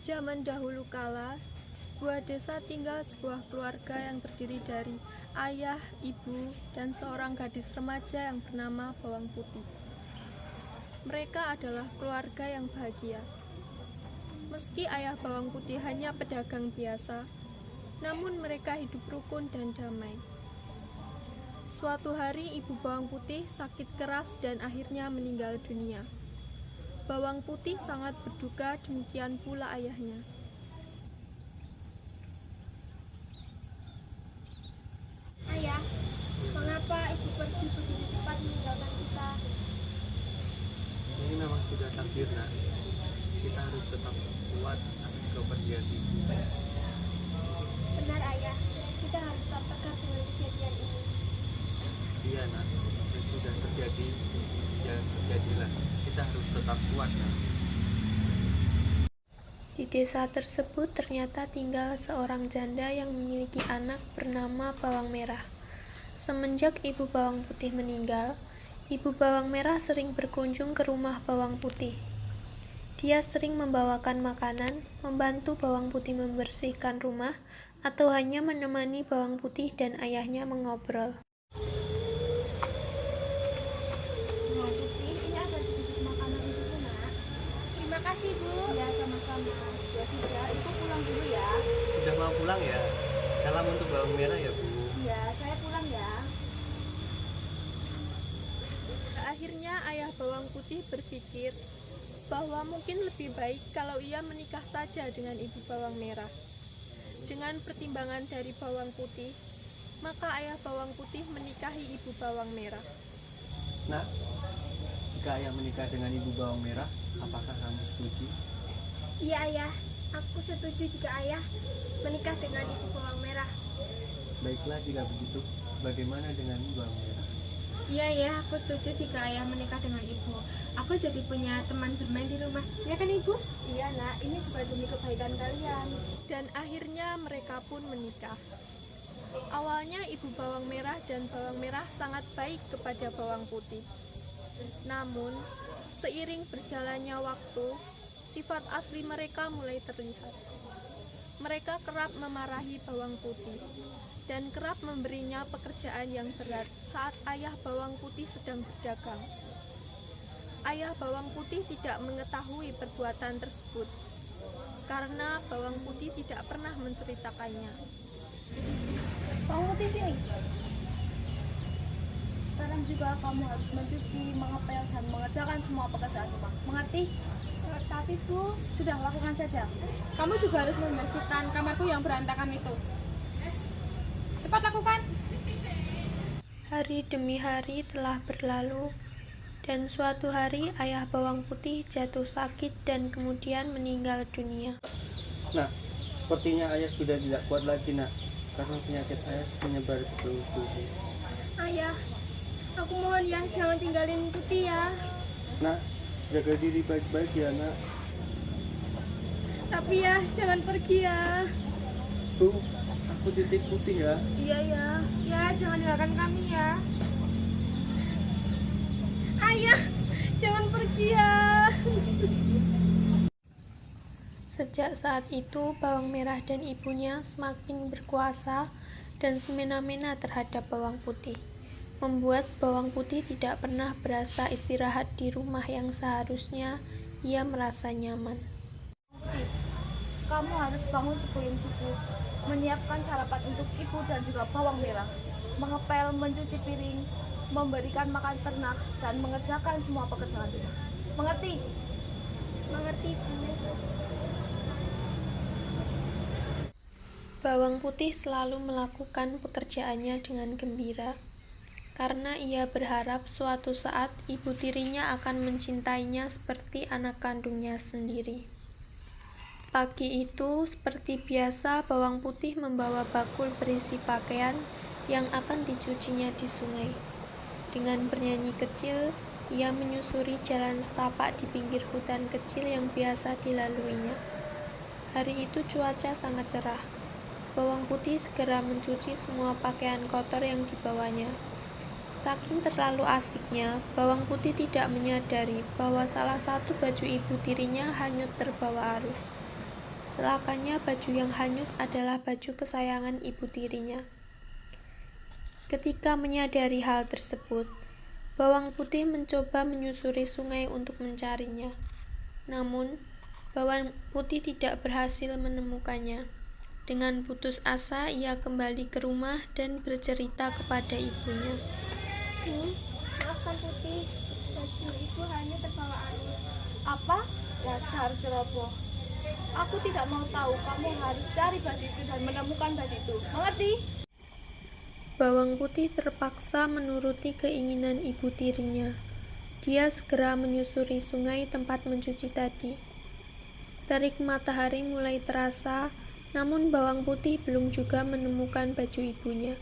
zaman dahulu kala, di sebuah desa tinggal sebuah keluarga yang terdiri dari ayah, ibu, dan seorang gadis remaja yang bernama Bawang Putih. Mereka adalah keluarga yang bahagia. Meski ayah Bawang Putih hanya pedagang biasa, namun mereka hidup rukun dan damai. Suatu hari ibu Bawang Putih sakit keras dan akhirnya meninggal dunia. Bawang Putih sangat berduka, demikian pula ayahnya. Ayah, mengapa ibu pergi begitu cepat meninggalkan kita? Ini memang sudah takdir, nak. Kita harus tetap kuat atas kepergian ibu. Benar ayah, kita harus tetap tegar dengan kejadian ini. Iya, nak. Yang sudah terjadi, ya terjadilah. Kita harus tetap kuat, nak. Di desa tersebut ternyata tinggal seorang janda yang memiliki anak bernama Bawang Merah. Semenjak ibu Bawang Putih meninggal, ibu Bawang Merah sering berkunjung ke rumah Bawang Putih. Dia sering membawakan makanan, membantu Bawang Putih membersihkan rumah, atau hanya menemani Bawang Putih dan ayahnya mengobrol. Bawang Putih, ini ada sedikit makanan untukmu, nak. Terima kasih, Bu. Ya, sama-sama. Ya sudah, ibu pulang dulu ya. Sudah mau pulang ya? Salam untuk Bawang Merah ya, Bu. Iya, saya pulang ya. Akhirnya ayah Bawang Putih berpikir bahwa mungkin lebih baik kalau ia menikah saja dengan ibu Bawang Merah. Dengan pertimbangan dari Bawang Putih, maka ayah Bawang Putih menikahi ibu Bawang Merah. Nak, jika ayah menikah dengan ibu Bawang Merah, apakah kamu setuju? Iya, ayah. Aku setuju jika ayah menikah dengan ibu Bawang Merah. Baiklah jika begitu, bagaimana dengan Bawang Merah? Iya, ya, aku setuju jika ayah menikah dengan ibu. Aku jadi punya teman bermain di rumah. Ya kan, Ibu? Iya, nak. Ini juga demi kebaikan kalian. Dan akhirnya mereka pun menikah. Awalnya ibu Bawang Merah dan Bawang Merah sangat baik kepada Bawang Putih. Namun, seiring berjalannya waktu, sifat asli mereka mulai terlihat. Mereka kerap memarahi Bawang Putih dan kerap memberinya pekerjaan yang berat saat ayah Bawang Putih sedang berdagang. Ayah Bawang Putih tidak mengetahui perbuatan tersebut karena Bawang Putih tidak pernah menceritakannya. Bawang Putih sini. Sekarang juga kamu harus mencuci, mengepel, dan mengerjakan semua pekerjaan rumah. Mengerti? Tapi Bu, sudah lakukan saja. Kamu juga harus membersihkan kamarku yang berantakan itu. Cepat lakukan. Hari demi hari telah berlalu, dan suatu hari ayah Bawang Putih jatuh sakit dan kemudian meninggal dunia. Nah, sepertinya ayah sudah tidak kuat lagi, nak. Karena penyakit ayah menyebar ke seluruh tubuh. Ayah, aku mohon ya, jangan tinggalin Putih ya. Nak, jaga diri baik-baik ya, nak. Tapi ya, jangan pergi ya. Bu, aku titip Putih ya. Iya ya. Ya, jangan tinggalkan kami ya. Ayah, jangan pergi ya. Sejak saat itu, Bawang Merah dan ibunya semakin berkuasa dan semena-mena terhadap Bawang Putih, membuat Bawang Putih tidak pernah berasa istirahat di rumah yang seharusnya ia merasa nyaman. Kamu harus bangun sebelum subuh, menyiapkan sarapan untuk ibu dan juga Bawang Merah, mengepel, mencuci piring, memberikan makan ternak, dan mengerjakan semua pekerjaan rumah. Mengerti? Mengerti, Bu. Bawang Putih selalu melakukan pekerjaannya dengan gembira, karena ia berharap suatu saat ibu tirinya akan mencintainya seperti anak kandungnya sendiri. Pagi itu, seperti biasa, Bawang Putih membawa bakul berisi pakaian yang akan dicucinya di sungai. Dengan bernyanyi kecil, ia menyusuri jalan setapak di pinggir hutan kecil yang biasa dilaluinya. Hari itu cuaca sangat cerah. Bawang Putih segera mencuci semua pakaian kotor yang dibawanya. Saking terlalu asiknya, Bawang Putih tidak menyadari bahwa salah satu baju ibu tirinya hanyut terbawa arus. Celakanya baju yang hanyut adalah baju kesayangan ibu tirinya. Ketika menyadari hal tersebut, bawang putih mencoba menyusuri sungai untuk mencarinya. Namun, bawang putih tidak berhasil menemukannya. Dengan putus asa, ia kembali ke rumah dan bercerita kepada ibunya. Maafkan Putih, baju ibu hanya terbawa arus. Apa? Dasar ceroboh. Aku tidak mau tahu, kamu harus cari baju itu dan menemukan baju itu. Mengerti? Bawang putih terpaksa menuruti keinginan ibu tirinya. Dia segera menyusuri sungai tempat mencuci tadi. Terik matahari mulai terasa, namun bawang putih belum juga menemukan baju ibunya.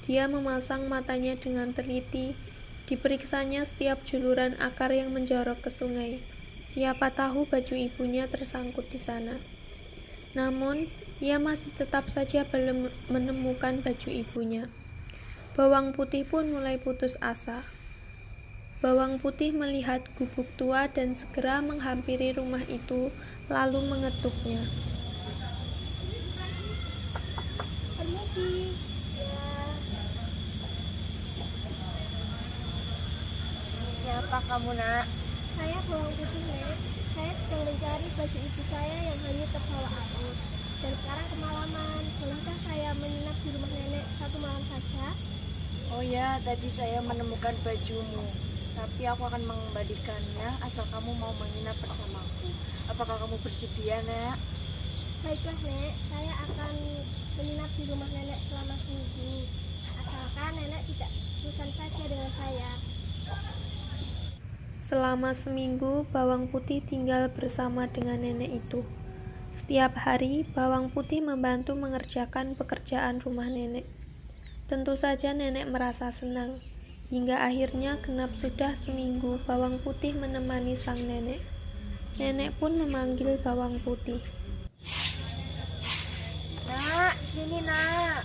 Dia memasang matanya dengan teliti, diperiksanya setiap juluran akar yang menjorok ke sungai. Siapa tahu baju ibunya tersangkut di sana. Namun, ia masih tetap saja belum menemukan baju ibunya. Bawang putih pun mulai putus asa. Bawang putih melihat gubuk tua dan segera menghampiri rumah itu, lalu mengetuknya. Permisi. Siapa kamu, Nak? Saya bawang putih, Nek. Saya sedang mencari baju ibu saya yang hanyut terbawa arus. Dan sekarang kemalaman. Bolehkah saya menginap di rumah nenek satu malam saja? Oh ya, tadi saya menemukan bajumu. Tapi aku akan mengembalikannya asal kamu mau menginap bersamaku. Apakah kamu bersedia, Nak? Baiklah, Nek. Saya akan menginap di rumah nenek selama seminggu. Asalkan nenek tidak bosan saja dengan saya. Selama seminggu, bawang putih tinggal bersama dengan nenek itu. Setiap hari, bawang putih membantu mengerjakan pekerjaan rumah nenek. Tentu saja nenek merasa senang. Hingga akhirnya genap sudah seminggu bawang putih menemani sang nenek. Nenek pun memanggil bawang putih. Nak, sini, Nak.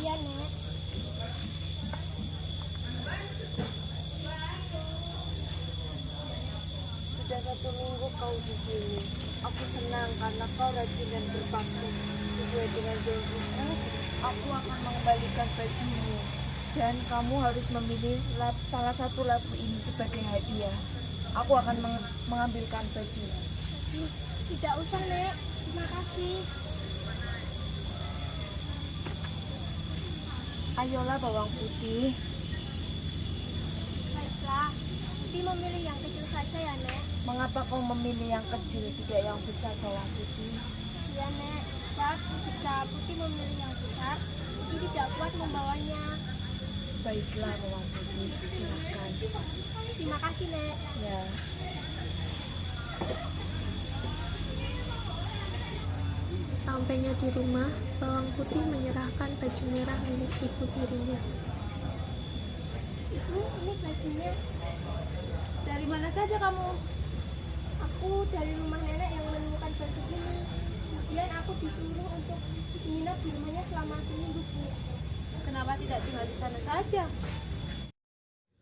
Iya, Nek. Sudah 1 minggu kau di sini. Aku senang karena kau rajin dan berbakti. Sesuai dengan janjiku, aku akan mengembalikan bajumu. Dan kamu harus memilih salah satu labu ini sebagai hadiah. Aku akan mengambilkan baju. Tidak usah, Nek. Terima kasih. Ayolah bawang putih. Baiklah. Putih memilih yang kecil saja ya, Nek. Mengapa kau memilih yang kecil tidak yang besar bawang putih? Iya, Nek. Sebab jika Putih memilih yang besar, Putih tidak kuat membawanya. Baiklah bawang putih, silakan. Terima kasih, Nek. Ya. Sampainya di rumah, bawang putih menyerahkan baju merah milik ibu tirinya. Ibu, ini bajunya. Dari mana saja kamu? Aku dari rumah nenek yang menemukan baju ini. Kemudian aku disuruh untuk menginap di rumahnya selama seminggu, Bu. Kenapa tidak tinggal di sana saja?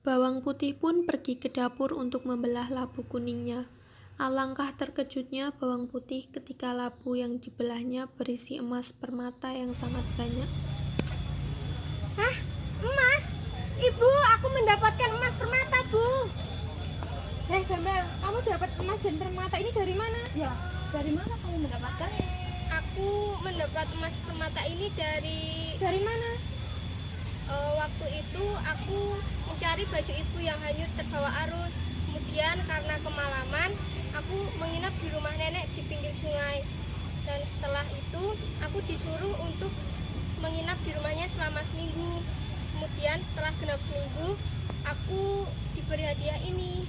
Bawang putih pun pergi ke dapur untuk membelah labu kuningnya. Alangkah terkejutnya bawang putih ketika labu yang dibelahnya berisi emas permata yang sangat banyak. Hah? Emas? Ibu, aku mendapatkan emas permata, Bu. Gembel, kamu dapat emas dan permata ini dari mana? Ya, dari mana kamu mendapatkan? Aku mendapat emas permata ini Dari mana? waktu itu aku mencari baju ibu yang hanyut terbawa arus. Kemudian karena kemalaman, aku menginap di rumah nenek di pinggir sungai. Dan setelah itu, aku disuruh untuk menginap di rumahnya selama seminggu. Kemudian setelah genap seminggu, aku diberi hadiah ini.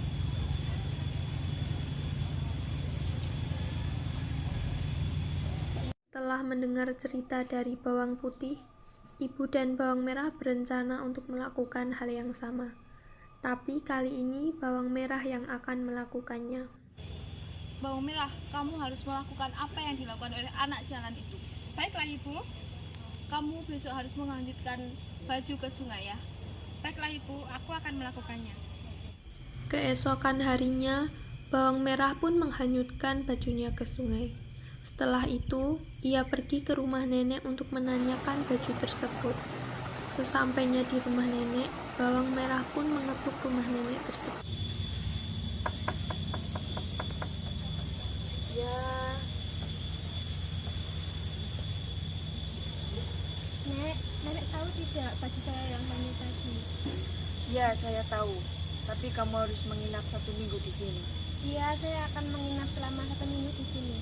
Setelah mendengar cerita dari bawang putih, ibu dan bawang merah berencana untuk melakukan hal yang sama. Tapi kali ini bawang merah yang akan melakukannya. Bawang merah, kamu harus melakukan apa yang dilakukan oleh anak sialan itu. Baiklah, Ibu. Kamu besok harus menghanyutkan baju ke sungai ya. Baiklah, Ibu, aku akan melakukannya. Keesokan harinya, bawang merah pun menghanyutkan bajunya ke sungai. Setelah itu, ia pergi ke rumah nenek untuk menanyakan baju tersebut. Sesampainya di rumah nenek, bawang merah pun mengetuk rumah nenek tersebut. Ya, Nenek tahu tidak baju saya yang hanyut tadi? ya saya tahu. Tapi kamu harus menginap 1 minggu di sini. Iya, saya akan menginap selama 1 minggu di sini.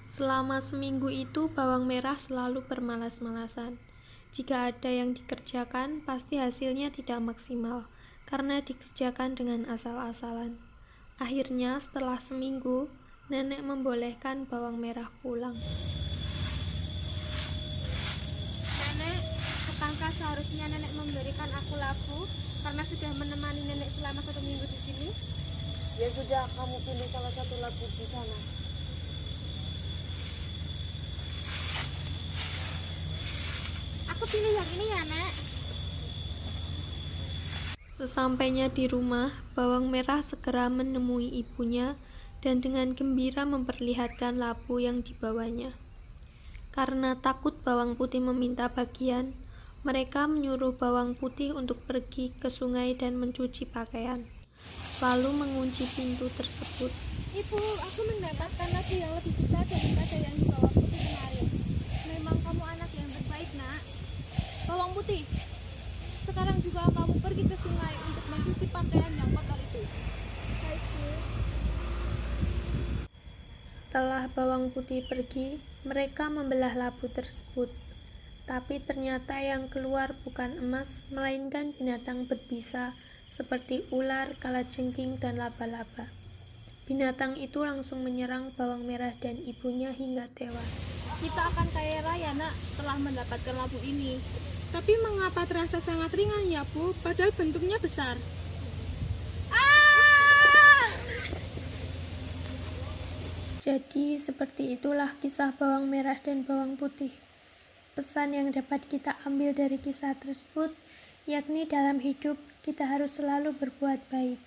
Selama seminggu itu, bawang merah selalu bermalas-malasan. Jika ada yang dikerjakan, pasti hasilnya tidak maksimal, karena dikerjakan dengan asal-asalan. Akhirnya, setelah seminggu, nenek membolehkan bawang merah pulang. Nenek, bukankah seharusnya nenek memberikan aku labu karena sudah menemani nenek selama 1 minggu di sini? Ya sudah, kamu pilih salah satu labu di sana. Aku pilih yang ini ya, Nek. Sesampainya di rumah, bawang merah segera menemui ibunya dan dengan gembira memperlihatkan labu yang dibawanya. Karena takut bawang putih meminta bagian, mereka menyuruh bawang putih untuk pergi ke sungai dan mencuci pakaian, lalu mengunci pintu tersebut. Ibu, aku mendapatkan labu yang lebih besar daripada yang dibawa putih kemarin. Memang kamu anak yang terbaik, Nak. Bawang putih, sekarang juga kamu pergi ke sungai untuk mencuci pakaian yang kotor itu. Baik, Bu. Setelah bawang putih pergi, mereka membelah labu tersebut. Tapi ternyata yang keluar bukan emas, melainkan binatang berbisa seperti ular, kalajengking, dan laba-laba. Binatang itu langsung menyerang bawang merah dan ibunya hingga tewas. Kita akan kaya raya, Nak, setelah mendapatkan labu ini. Tapi mengapa terasa sangat ringan ya, Bu? Padahal bentuknya besar. Jadi seperti itulah kisah bawang merah dan bawang putih. Pesan yang dapat kita ambil dari kisah tersebut, yakni dalam hidup kita harus selalu berbuat baik.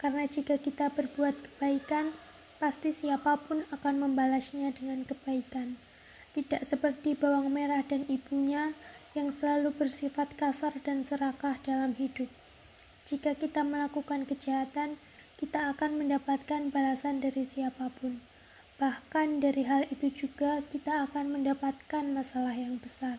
Karena jika kita berbuat kebaikan, pasti siapapun akan membalasnya dengan kebaikan. Tidak seperti bawang merah dan ibunya yang selalu bersifat kasar dan serakah dalam hidup. Jika kita melakukan kejahatan, kita akan mendapatkan balasan dari siapapun. Bahkan dari hal itu juga kita akan mendapatkan masalah yang besar.